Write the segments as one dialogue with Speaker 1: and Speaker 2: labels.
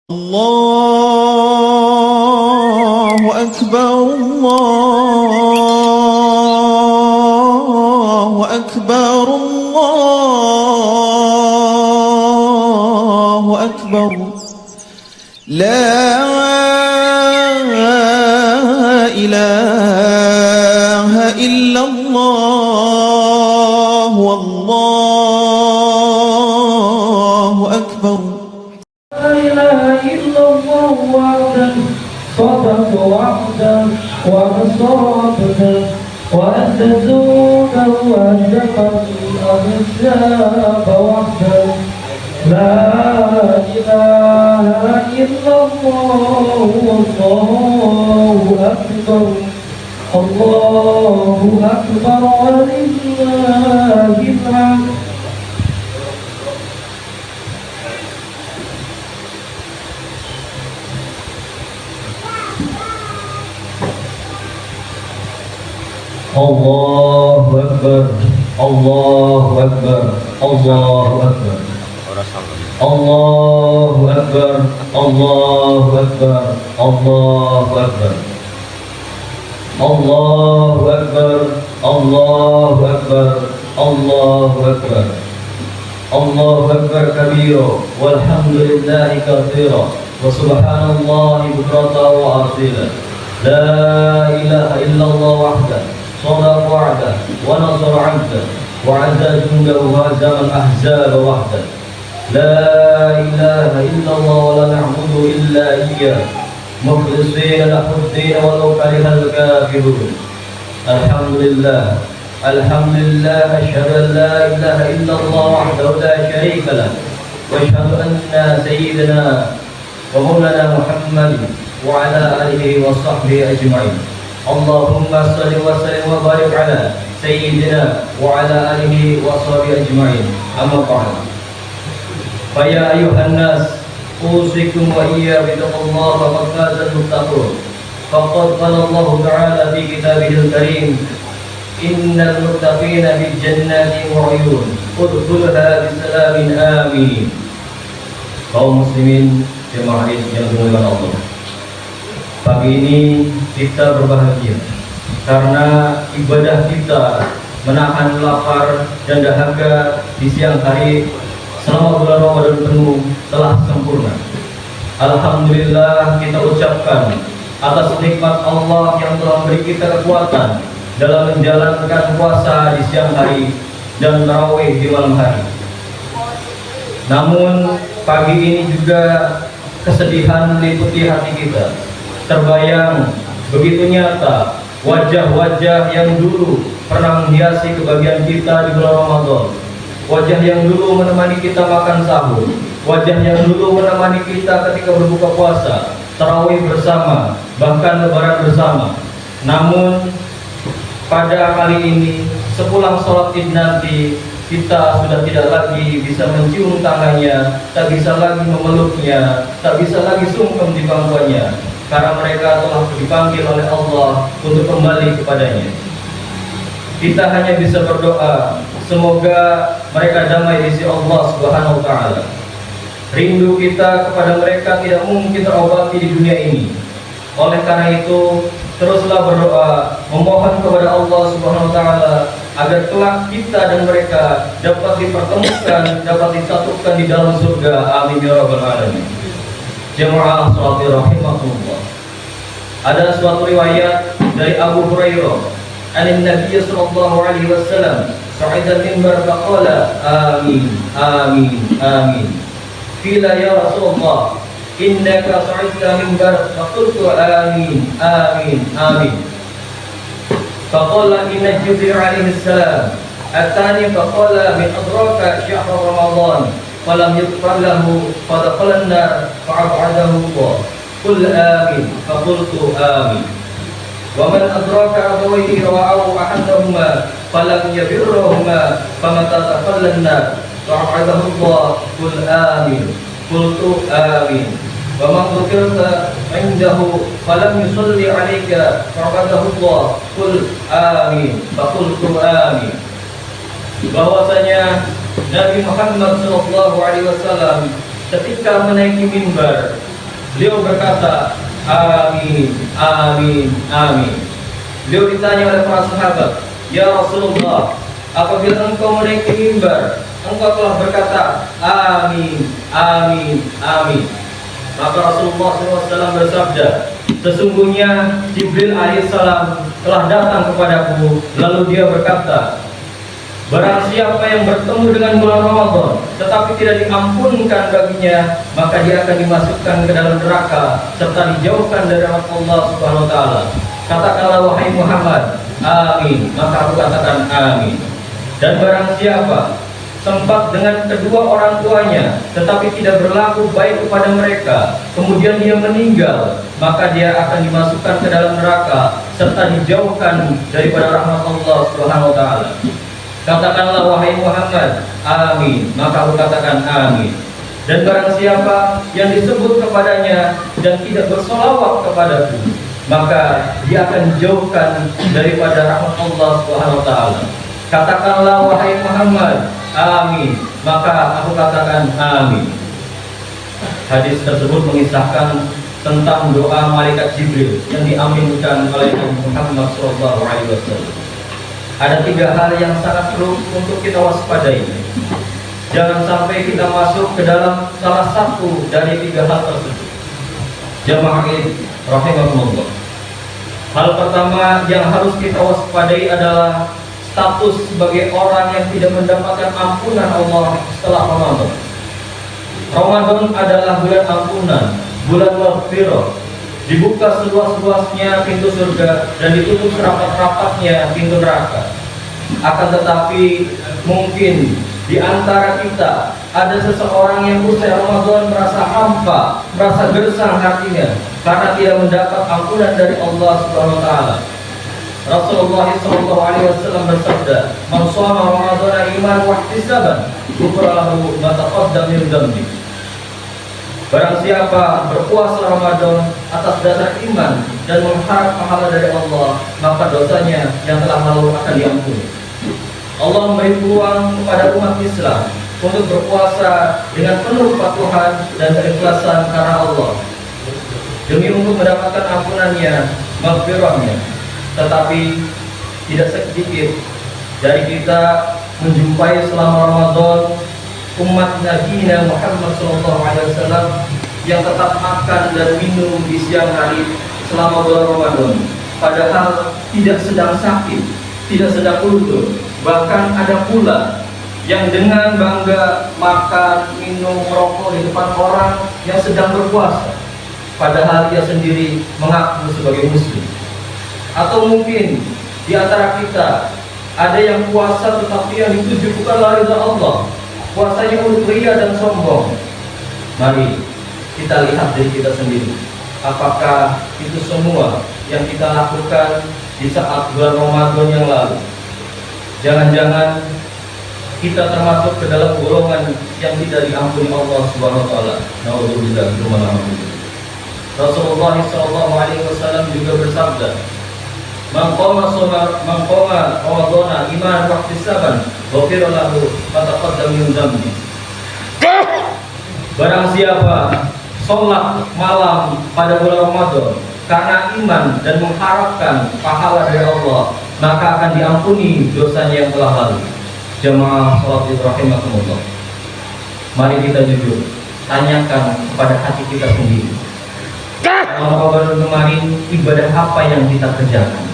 Speaker 1: الله أكبر الله أكبر الله أكبر لا إله إلا الله والله أكبر
Speaker 2: لا إله إلا الله وحده صدق وحده ونصر عبده وأنت جوده وأنت الأحزاب وحده لا إله إلا الله والله أكبر الله أكبر ولله الحمد. Allahu Akbar, Allahu Akbar, Allahu Akbar, Allahu Akbar, Allahu Akbar, Allahu Akbar, Allahu Akbar, Allahu Akbar, Allahu Akbar, Allahu Akbar kabira, walhamdulillahi katsira, wa subhanallahi bukratan wa asila. La ilaha illallah wahdahu صدق وعده ونصر عبده وعز جنده وهزم الأحزاب وحده لا إله إلا الله ولا نعبد إلا إياه مخلصين له الدين ولو كره الكافرون. الحمد لله الحمد لله أشهد أن لا إله إلا الله وحده لا شريك له وأشهد أن سيدنا ومولانا محمد وعلى آله وصحبه أجمعين. اللهم صل وسلم وبارك على سيدنا وعلى آله وصحبه أجمعين. أما بعد فيا أيها الناس أوصيكم وإياي بتقوى الله فقد فاز المتقون. فقد قال الله تعالى في كتابه الكريم إن المتقين في جنات وعيون ادخلها بسلام آمين. Kaum muslimin jemaah yang dimuliakan Allah, pagi ini kita berbahagia karena ibadah kita menahan lapar dan dahaga di siang hari selama bulan Ramadan penuh telah sempurna. Alhamdulillah kita ucapkan atas nikmat Allah yang telah memberi kita kekuatan dalam menjalankan puasa di siang hari dan tarawih di malam hari. Namun pagi ini juga kesedihan meliputi hati kita. Terbayang begitu nyata wajah-wajah yang dulu pernah menghiasi kebahagiaan kita di bulan Ramadan, wajah yang dulu menemani kita makan sahur, wajah yang dulu menemani kita ketika berbuka puasa, tarawih bersama, bahkan lebaran bersama. Namun pada kali ini sepulang sholat id nanti kita sudah tidak lagi bisa mencium tangannya, tak bisa lagi memeluknya, tak bisa lagi sungkem di pangkuannya, karena mereka telah dipanggil oleh Allah untuk kembali kepadanya. Kita hanya bisa berdoa semoga mereka damai di sisi Allah Subhanahu wa taala. Rindu kita kepada mereka tidak mungkin terobati di dunia ini. Oleh karena itu teruslah berdoa memohon kepada Allah Subhanahu wa taala agar kelak kita dan mereka dapat dipertemukan, dapat disatukan di dalam surga. Amin ya rabbal alamin. Jemaah salat rahimakumullah. Ada suatu riwayat dari Abu Hurairah, an Nabi sallallahu alaihi wasallam sa'ida minbar faqala amin amin amin. Qila ya Rasulullah innaka sa'idta minbar faqultu amin amin amin. Faqala inna Jibril alaihi salam atani faqala min adraka syahr Ramadan falam yughfar lahu fadakhala an-nar fa'abadahu Allah. Qul amin faqultu amin. Wa man adraka abawayhi rawa'ahu ahadahuma falam yabirruhuma famata dakhala an-nar fa'abadahu Allah. Qul amin qultu amin. Wa man dzukirta indahu falam yusalli 'alaika fa'abadahu Allah. Qul amin faqultu amin. Bahwasanya Nabi Muhammad SAW ketika menaiki mimbar Beliau berkata, amin, amin, amin. Beliau ditanya oleh para sahabat, ya Rasulullah, apabila engkau menaiki mimbar, engkau telah berkata, amin, amin, amin. Maka Rasulullah SAW bersabda, sesungguhnya Jibril alaihissalam telah datang kepadaku, lalu dia berkata, barang siapa yang bertemu dengan bulan Ramadan tetapi tidak diampunkan baginya, maka dia akan dimasukkan ke dalam neraka serta dijauhkan dari rahmat Allah Subhanahu wa taala. Katakanlah wahai Muhammad, amin. Maka aku katakan amin. Dan barang siapa sempat dengan kedua orang tuanya tetapi tidak berlaku baik kepada mereka, kemudian dia meninggal, maka dia akan dimasukkan ke dalam neraka serta dijauhkan daripada rahmat Allah Subhanahu wa taala. Katakanlah wahai Muhammad, amin. Maka aku katakan amin. Dan barang siapa yang disebut kepadanya dan tidak bersolawat kepadaku, maka dia akan dijauhkan daripada rahmat Allah Subhanahu wa taala. Katakanlah wahai Muhammad, amin. Maka aku katakan amin. Hadis tersebut mengisahkan tentang doa malaikat Jibril yang diaminkan oleh Muhammad SAW. Ada 3 hal yang sangat perlu untuk kita waspadai. Jangan sampai kita masuk ke dalam salah satu dari 3 hal tersebut. Jamaah rahimahumullah. Hal pertama yang harus kita waspadai adalah status sebagai orang yang tidak mendapatkan ampunan Allah setelah Ramadan. Ramadan adalah bulan ampunan, bulan maghfirah. Dibuka seluas-luasnya pintu surga dan ditutup serapat-rapatnya pintu neraka. Akan tetapi mungkin di antara kita ada seseorang yang usai Ramadan merasa hampa, merasa gersang hatinya karena tidak mendapat ampunan dari Allah Subhanahu wa taala. Rasulullah SAW bersabda, "Man shoma Ramadhana imanan wa ihtisaban, ghufira lahu ma taqaddama min dhanbi." Barang siapa berpuasa Ramadan atas dasar iman dan mengharap pahala dari Allah, maka dosanya yang telah lalu akan diampuni. Allah memberi peluang kepada umat Islam untuk berpuasa dengan penuh kepatuhan dan keikhlasan karena Allah, demi untuk mendapatkan ampunannya, maghfirahnya. Tetapi tidak sedikit dari kita menjumpai selama Ramadan umat Nabi Muhammad SAW yang tetap makan dan minum di siang hari selama bulan Ramadan, padahal tidak sedang sakit, tidak sedang ulur. Bahkan ada pula yang dengan bangga makan, minum, merokok di depan orang yang sedang berpuasa, padahal dia sendiri mengaku sebagai muslim. Atau mungkin di antara kita ada yang puasa tetapi yang dituju bukanlah ridha Allah, puasanya untuk ria dan sombong. Mari kita lihat diri kita sendiri. Apakah itu semua yang kita lakukan di saat bulan Ramadan yang lalu? Jangan-jangan kita termasuk ke dalam golongan yang tidak diampuni Allah Subhanahu wa taala. Nauzubillah. Rasulullah SAW juga bersabda, "Man qama Ramadhana imanan wa ihtisaban, ghufira lahu ma taqaddama min dhanbi." Barang siapa sholat malam pada bulan Ramadan karena iman dan mengharapkan pahala dari Allah, maka akan diampuni dosanya yang telah lalu. Jamaah sholat rahimakumullah. Mari kita jujur, tanyakan kepada hati kita sendiri. Ramadan kemarin ibadah apa yang kita kerjakan?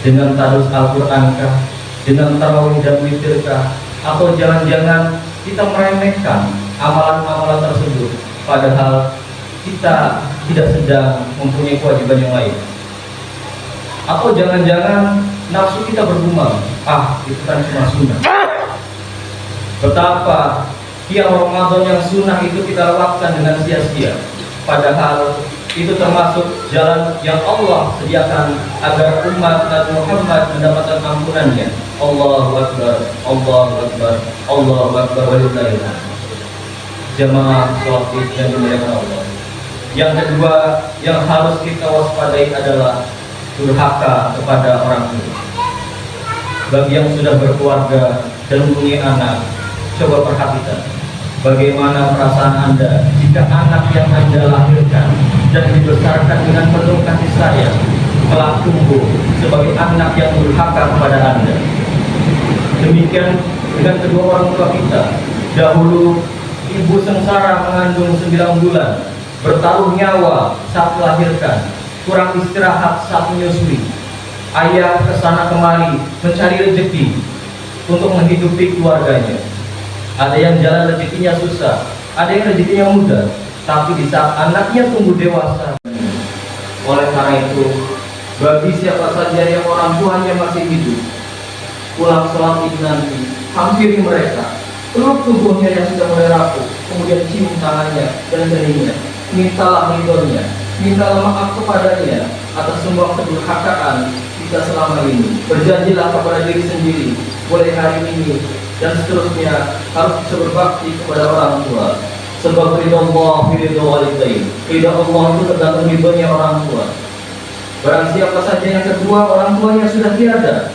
Speaker 2: Dengan tadarus Al-Quran kah? Dengan tarawih dan witir kah? Atau jangan-jangan kita meremehkan amalan-amalan tersebut, padahal kita tidak sedang mempunyai kewajiban yang lain? Atau jangan-jangan nafsu kita bergumam, itu kan cuma sunnah. Betapa tiap Ramadan yang sunnah itu kita lewatkan dengan sia-sia, padahal itu termasuk jalan yang Allah sediakan agar umat Nabi Muhammad mendapatkan ampunannya. Allahu Akbar, Allahu Akbar, Allahu Akbar, walillahil hamd. Jamaah sholat Id yang dimuliakan Allah. Yang kedua yang harus kita waspadai adalah durhaka kepada orang tua. Bagi yang sudah berkeluarga dan mempunyai anak, coba perhatikan bagaimana perasaan Anda jika anak yang Anda lahirkan dan dibesarkan dengan penuh kasih sayang telah tumbuh sebagai anak yang durhaka kepada Anda. Demikian dengan kedua orang tua kita. Dahulu ibu sengsara mengandung 9 bulan, bertaruh nyawa saat melahirkan, kurang istirahat saat menyusui. Ayah kesana kemari mencari rezeki untuk menghidupi keluarganya. Ada yang jalan rezekinya susah, ada yang rezekinya mudah, tapi di saat anaknya tumbuh dewasa. Oleh karena itu, bagi siapa saja yang orang tuanya masih hidup, pulang sholat id nanti, hampiri mereka, peluk tubuhnya yang sudah mulai rapuh, kemudian cium tangannya dan keningnya, mintalah ridhonya, mintalah maaf kepadanya atas semua kedurhakaan kita selama ini. Berjanjilah kepada diri sendiri, mulai hari ini dan seterusnya harus bisa berbakti kepada orang tua. Sebab ridho Allah ridho walidain, ridho Allah itu tergantung ridhonya orang tua. Barang siapa saja yang kedua orang tuanya sudah tiada,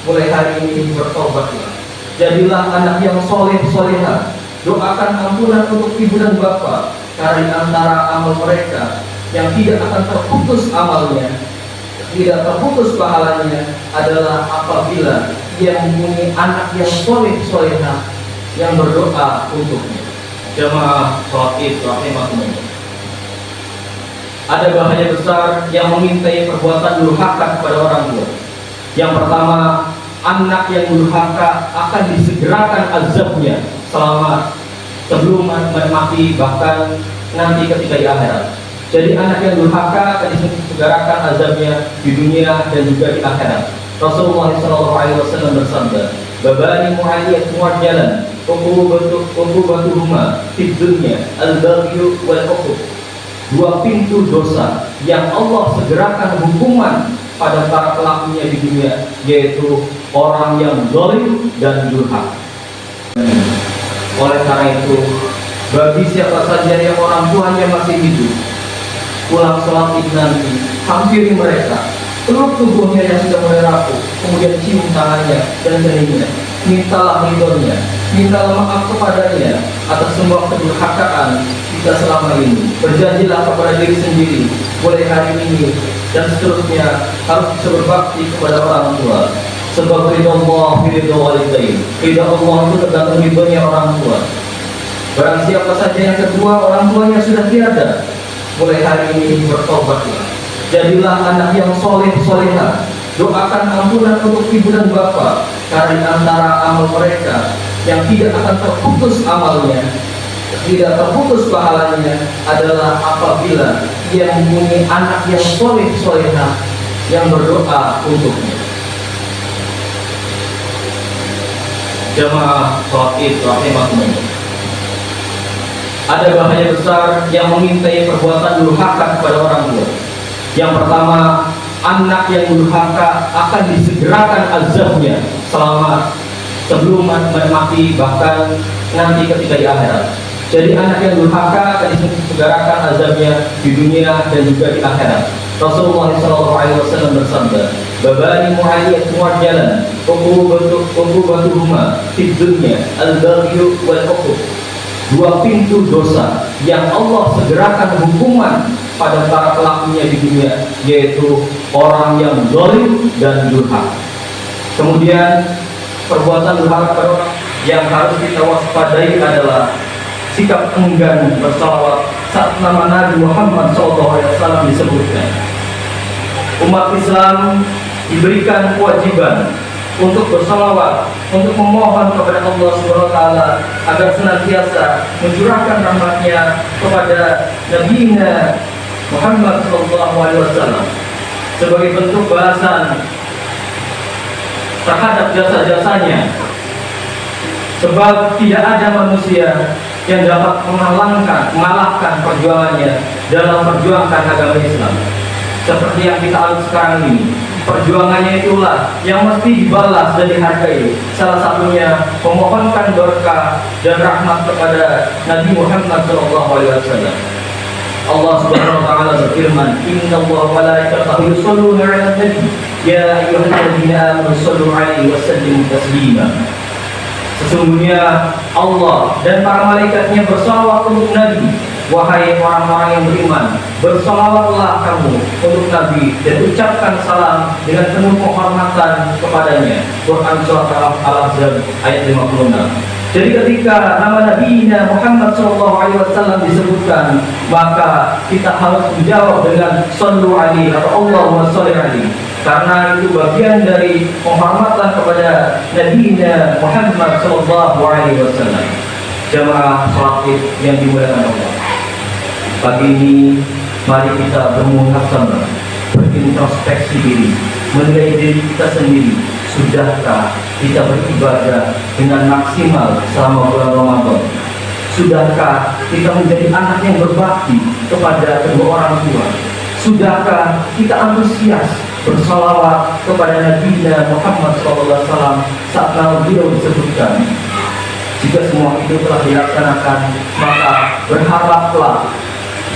Speaker 2: mulai hari ini bertobatlah. Jadilah anak yang soleh solehah. Doakan ampunan untuk ibu dan bapak, karena antara amal mereka yang tidak akan terputus amalnya, tidak terputus pahalanya adalah apabila ia mempunyai anak yang soleh solehah yang berdoa untuknya. Jamaah sholat id rahimakumullah. Ada bahaya besar yang mengintai perbuatan durhaka kepada orang tua. Yang pertama, anak yang durhaka akan disegerakan azabnya sebelum mati, bahkan nanti ketika di akhirat. Jadi anak yang durhaka akan disegerakan azabnya di dunia dan juga di akhirat. Rasulullah SAW bersabda, "Babani mu'aliyat mu'ajjalan, uqubatuhuma fid dunya, al-baghyu wal uquq." Dua pintu dosa yang Allah segerakan hukuman pada para pelakunya di dunia, yaitu orang yang zalim dan durhaka. Oleh karena itu, bagi siapa saja yang orang tuanya masih hidup, pulang sholat id nanti, hampiri mereka, peluk tubuhnya yang sudah mulai rapuh, kemudian cium tangannya dan keningnya, mintalah ridhonya, mintalah maaf kepadanya atas semua kedurhakaan kita selama ini. Berjanjilah kepada diri sendiri, mulai hari ini dan seterusnya harus bisa berbakti kepada orang tua. Sebab ridho Allah ridho walidain, ridho Allah itu tergantung ridhonya orang tua. Barang siapa saja yang kedua orang tuanya sudah tiada, mulai hari ini bertobatlah. Jadilah anak yang soleh solehah. Doakan ampunan untuk ibu dan bapak, karena antara amal mereka yang tidak akan terputus amalnya, tidak terputus pahalanya adalah apabila ia mempunyai anak yang soleh solehah yang berdoa untuknya. Jamaah sholat id rahimakumullah. Ada bahaya besar yang mengintai perbuatan durhaka kepada orang tua. Yang pertama, anak yang durhaka akan disegerakan azabnya sebelum mati, bahkan nanti ketika di akhirat. Jadi anak yang durhaka akan disegerakan azabnya di dunia dan juga di akhirat. Rasulullah SAW bersabda, "Babani mu'aliyat mu'ajjalan, uqubatuhuma fid dunya, al-baghyu wal uquq." Dua pintu dosa yang Allah segerakan hukuman pada para pelakunya di dunia, yaitu orang yang zalim dan durhaka. Kemudian perbuatan durhaka pada orang yang harus kita waspadai adalah sikap enggan bersalawat saat nama Nabi Muhammad SAW disebutkan. Umat Islam diberikan kewajiban untuk bersalawat, untuk memohon kepada Allah SWT agar senantiasa mencurahkan rahmatnya kepada Nabi Muhammad SAW sebagai bentuk balasan terhadap jasa-jasanya. Sebab tidak ada manusia yang dapat mengalahkan perjuangannya dalam perjuangkan agama Islam. Seperti yang kita alami sekarang ini, perjuangannya itulah yang mesti dibalas dan dihargai. Salah satunya memohonkan berkah dan rahmat kepada Nabi Muhammad SAW. Allah Subhanahu wa taala berfirman, "Innallaha wa malaikatahu yusholluna 'alan nabi, ya ayyuhalladzina amanu shollu 'alaihi wa sallimu taslima." Sesungguhnya Allah dan para malaikatnya bersalawat untuk Nabi. wahai orang-orang yang beriman, bersalawatlah kamu untuk Nabi dan ucapkan salam dengan penuh penghormatan kepadanya. Quran Surat Al-Ahzab ayat 56. Jadi ketika nama Nabi Muhammad SAW disebutkan, maka kita harus menjawab dengan Sallu alaihi atau Allahumma sholli alaihi, karena itu bagian dari penghormatan kepada Nabi Muhammad SAW. Jamaah sholat Id yang dimuliakan Allah, pagi ini mari kita bermuhasabah, berintrospeksi diri, menilai diri kita sendiri. Sudahkah kita beribadah dengan maksimal selama bulan Ramadan? Sudahkah kita menjadi anak yang berbakti kepada kedua orang tua? Sudahkah kita antusias bersalawat kepada Nabi Muhammad SAW saat nama beliau disebutkan? Jika semua itu telah dilaksanakan, maka berharaplah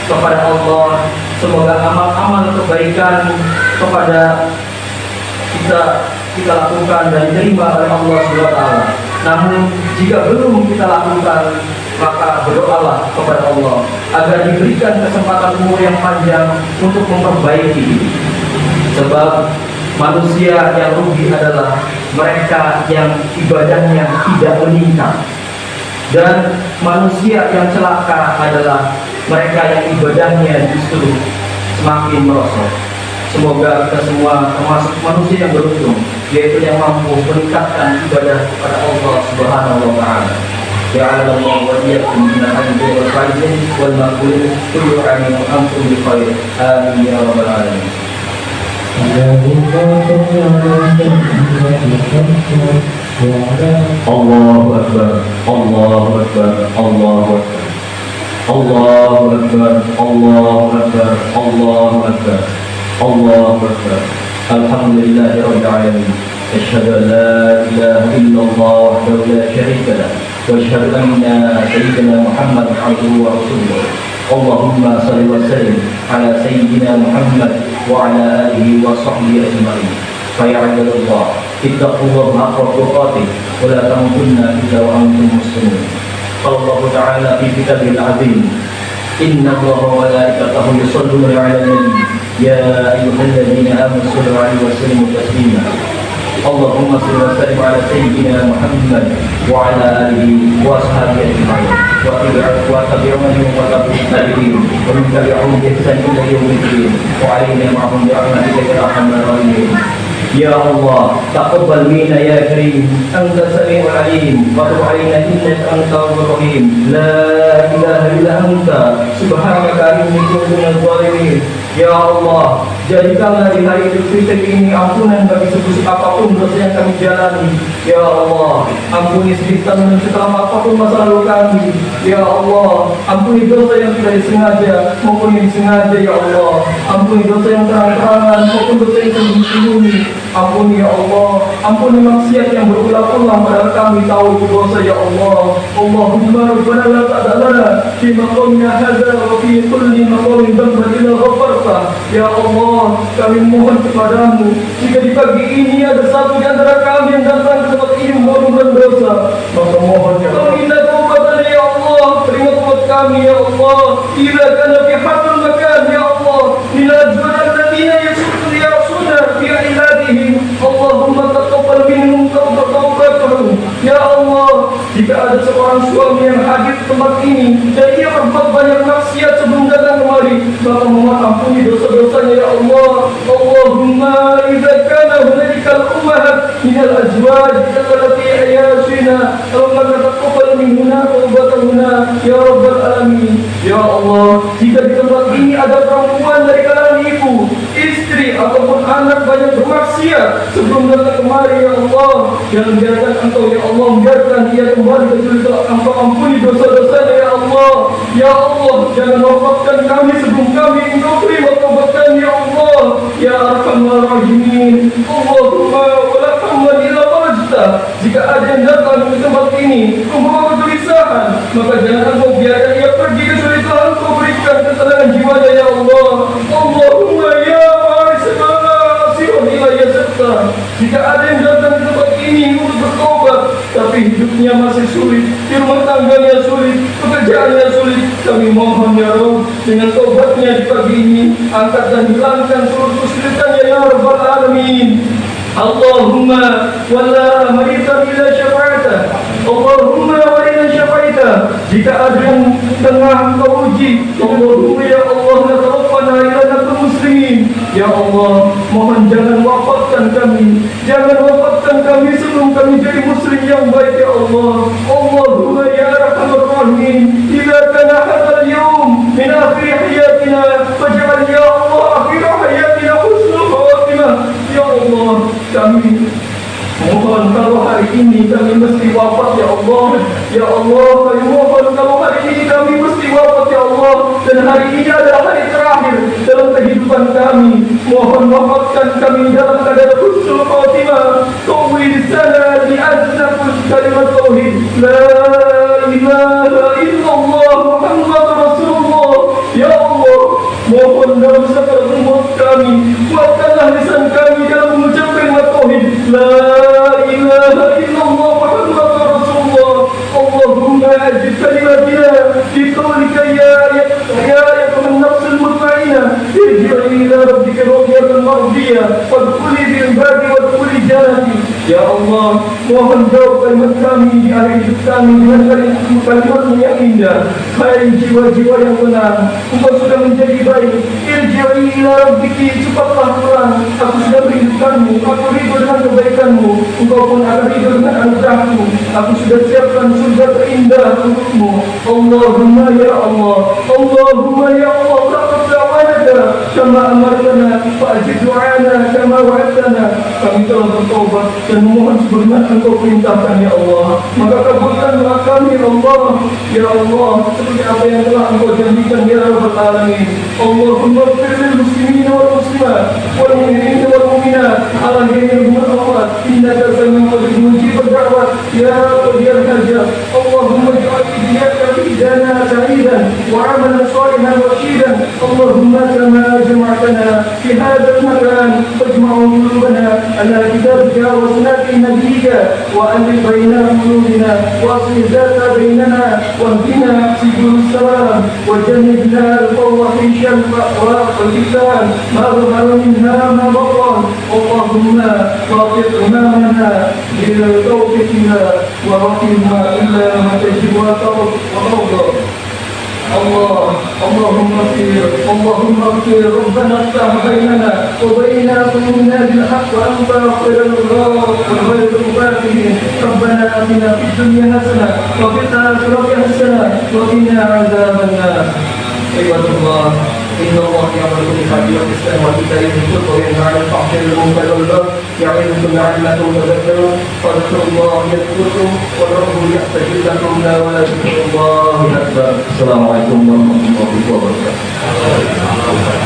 Speaker 2: kepada Allah, semoga amal-amal kebaikan kepada kita lakukan dan diterima oleh Allah SWT. Namun jika belum kita lakukan, maka berdoalah kepada Allah agar diberikan kesempatan umur yang panjang untuk memperbaiki diri. Sebab manusia yang rugi adalah mereka yang ibadahnya tidak meningkat, dan manusia yang celaka adalah mereka yang ibadahnya justru semakin merosot. Semoga kita semua termasuk manusia yang beruntung, yaitu yang mampu meningkatkan ibadah kepada Allah Subhanahu wa Ta'ala. Ja'alallahu wa iyyakum minal hamdi wal faizin wal maqbulin kullu 'amin wa antum bi khair. Amin ya rabbal alamin. Allahu akbar, Allahu akbar, Allahu akbar. Allahu akbar, Allahu akbar, Allahu akbar. Allahu akbar. Alhamdulillahi rabbil alamin. Asyhadu an la ilaha illallah wahdahu la syarika lah wa asyhadu anna sayyidina Muhammadan abduhu wa rasuluh. Allahumma shalli wa sallim ala sayyidina Muhammad wa ala alihi wa sahbihi ajma'in. Fa ya ibadallah, ittaqullaha haqqa tuqatih wa la tamutunna illa wa antum muslimun. Qala Allah ta'ala fi kitabil azim, inna Allaha wa malaikatahu yusholluna 'alan nabi ya ayyuhalladzina amanu shallu 'alaihi wa sallimu taslima. Allahumma shalli wa sallim ala sayyidina Muhammad wa ala alihi wa sahbihi ajma'in wa tabi'uhum wa tabi'in wa min tabi'uhum bi ihsan ila yaumil din wa 'alaina ma'hum bi rahmatika ya arhamar rahimin. Ya Allah, taqabbal minna ya karim, anta sami'ul alim wa tub 'alaina innaka antal rahim. La ilaha illa anta subhanaka inni kuntu minadh dhalimin. Ya Allah, jadikanlah di hari Idul Fitri ini ampunan bagi sebesar apapun dosa yang kami jalani. Ya Allah, ampuni sedikit dan setelah apapun masa lalu kami. Ya Allah, ampuni dosa yang tidak disengaja maupun yang disengaja. Ya Allah, ampuni dosa yang terang-terangan maupun dosa yang sembunyi-sembunyi. Ampuni ya Allah, ampuni maksiat yang berulang-ulang padahal kami tahu itu dosa. Ya Allah, Allahumma rabbana la ta'dalana fi maqamina hadza wa fi kulli maqamin dhanban illa ghafarta. Ya Allah, kami mohon kepadamu, jika di pagi ini ada satu di antara kami yang datang ke tempat ini membuat dosa, maka mohon ya Allah, minta taubatan ya Allah, terima taubat kami ya Allah. Ila kana fi haqqil makan ya Allah, ila ajran alladziina yasuna fi iladihim. Allahumma taqabbal minhum taubatahum. Ya Allah, jika ada seorang suami yang hadir ke tempat ini dan ia berbuat banyak maksiat sebelum datang kemari, maka mohon ampuni dosa-dosanya ya Allah. Allahumma idza kana hunalikal ummahat minal azwaj allati ayasina rabbana taqabbal minna taubatana ya rabbal alamin. Ya Allah, jika di tempat ini ada perempuan dari kalangan ibu, istri ataupun anak banyak bermaksiat sebelum datang kemari ya Allah, jangan biarkan Engkau ya Allah, biarkan dia kembali kecuali telah Engkau ampuni dosa-dosanya ya Allah. Ya Allah, jangan wafatkan kami sebelum kami Engkau terima taubatkan ya Allah. Ya arhamar rahimin. Allahumma walhamdulillah ila wajta. Jika ada yang datang ke tempat ini membawa kegelisahan, maka jangan Engkau biarkan ia pergi kecuali telah Engkau berikan ketenangan jiwanya ya Allah. Allahumma ya segala sirah ilayya serta. Jika ada yang datang ke tempat ini untuk bertobat tapi hidupnya masih sulit di rumah
Speaker 3: tangganya sulit, pekerjaannya sulit. Kami mohon ya Rabb, dengan taubatnya di pagi ini, angkat dan hilangkan seluruh kesulitannya ya Rabbal Alamin. Allahumma wala maritan ila syafa'ata, Allahumma walina syafa'ita. Jika ada yang tengah kau uji, Allahumma ya Allah natawaffana ila nabil muslimin. Ya Allah, mohon jangan wafatkan kami, jangan wafatkan kami sebelum kami jadi muslim yang baik ya Allah. Allahumma ya arhamar rahimin, idza kana hadzal yawm min akhir hayatina faj'al ya Allah akhir hayatina husnul khatimah. Ya Allah, kami mohon kalau hari ini kami mesti wafat ya Allah. Ya Allah, kami mohon kalau hari ini kami mesti wafat ya Allah, dan hari ini adalah hari terakhir dalam kehidupan kami. Mohon wafatkan kami dalam keadaan husnul khatimah. Qawwi lisana bi aznafus kalimat tauhid la ilaha illallah Muhammadur Rasulullah. Ya Allah, mohon dalam safar umur kami, kuatkanlah lisan kami dalam mengucapkan tauhid la ilaha illallah Muhammadur Rasulullah. Allahumma ajib kalimatina bi qawlika ya ayyuhan nafsul mutmainnah irji'i ila rabbika radiyatan mardiyah wadkhuli bil babi wadkhuli jannati. Ya Allah, mohon jawab kalimat kami di akhir hidup kami dengan kalimat yang indah. Hai jiwa-jiwa yang tenang, engkau sudah menjadi baik. Irji'i ila rabbiki, cepatlah pulang. Aku sudah merindukanmu, aku ridho dengan kebaikanmu, engkau pun akan ridho dengan anugerahmu. Aku sudah siapkan surga terindah untukmu. Allahumma ya Allah, Allahumma ya Allah, taqabbal da'wana kama amartana fa'ajib du'ana kama wa'adtana. Kami telah bertobat dan memohon sebagaimana engkau perintahkan ya Allah, maka kabulkan doa kami ya Allah. Ya Allah, seperti apa yang telah engkau janjikan ya Rabbal Alamin. Allahumma ighfir lil muslimin wal muslimat wal mu'minin wal mu'minat al-ahya'i wal amwat innaka sami'un qarib mujibud da'wat ya qadiyal hajat. Allahumma ij'al idana sa'idan wa 'amalan shalihan rashidan. Allahumma kama jama'tana fi hadzal makan fajma'u qulubana ala kitabika wa sunnati nabiyyika wa alif baina qulubina wa aslih dhata bainana wa hdina subul salam wa jannibna al-fawahisha wal-fitan ma dhahara minha ma batan. Allahumma waqif imamana bil tawfiqina wa waqina illa ma tajib wa tawfiq. اللهم اغفر ربنا افتح بيننا وبين قلوبنا بالحق وانت خير الغافرين والغافرين. ربنا اتنا في الدنيا حسنه وفي الاخره حسنه وقنا عذاب النار. عباد الله، إن الله يأمر بالعدل والإحسان وإيتاء ذي القربى وينهى عن الفحشاء والمنكر والبغي يعظكم لعلكم تذكرون. فاذكروا الله يذكركم وادعوه يستجب لكم ولذكر الله أكبر. السلام عليكم ورحمة الله وبركاته.